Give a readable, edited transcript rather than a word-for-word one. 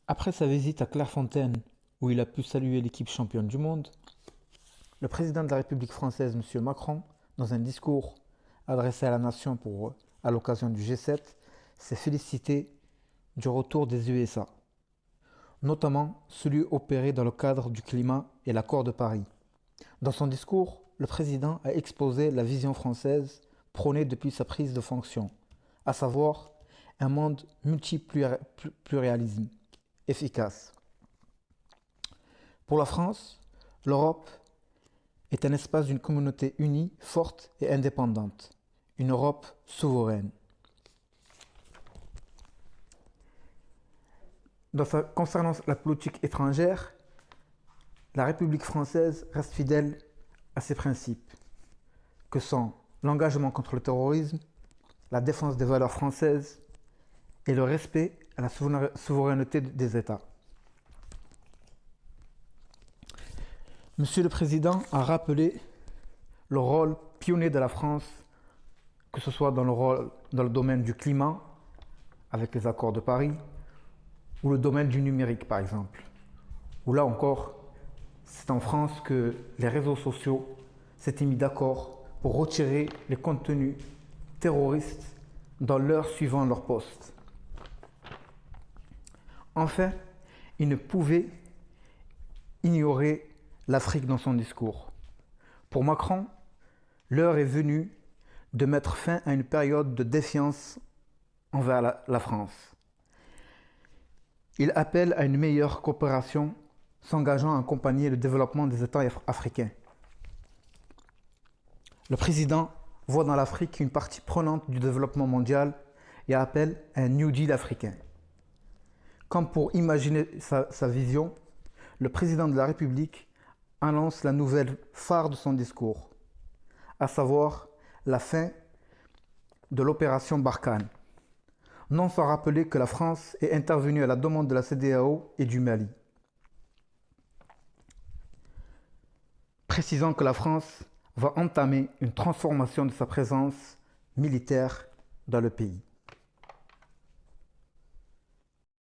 Après sa visite à Clairefontaine, où il a pu saluer l'équipe championne du monde, le président de la République française, M. Macron, dans un discours adressé à la nation à l'occasion du G7, s'est félicité du retour des USA, notamment celui opéré dans le cadre du climat et l'accord de Paris. Dans son discours, le président a exposé la vision française prônée depuis sa prise de fonction, à savoir un monde multipluralisme efficace. Pour la France, l'Europe est un espace d'une communauté unie, forte et indépendante, une Europe souveraine. Concernant la politique étrangère, la République française reste fidèle à ses principes, que sont l'engagement contre le terrorisme, la défense des valeurs françaises et le respect à la souveraineté des États. Monsieur le Président a rappelé le rôle pionnier de la France, que ce soit dans le domaine du climat, avec les accords de Paris, ou le domaine du numérique, par exemple. Où là encore, c'est en France que les réseaux sociaux s'étaient mis d'accord pour retirer les contenus terroristes dans l'heure suivant leur poste. Enfin, il ne pouvait ignorer l'Afrique dans son discours. Pour Macron, l'heure est venue de mettre fin à une période de défiance envers la France. Il appelle à une meilleure coopération, s'engageant à accompagner le développement des États africains. Le président voit dans l'Afrique une partie prenante du développement mondial et appelle à un New Deal africain. Comme pour imaginer sa vision, le président de la République annonce la nouvelle phare de son discours, à savoir la fin de l'opération Barkhane, non sans rappeler que la France est intervenue à la demande de la CEDEAO et du Mali, précisant que la France va entamer une transformation de sa présence militaire dans le pays.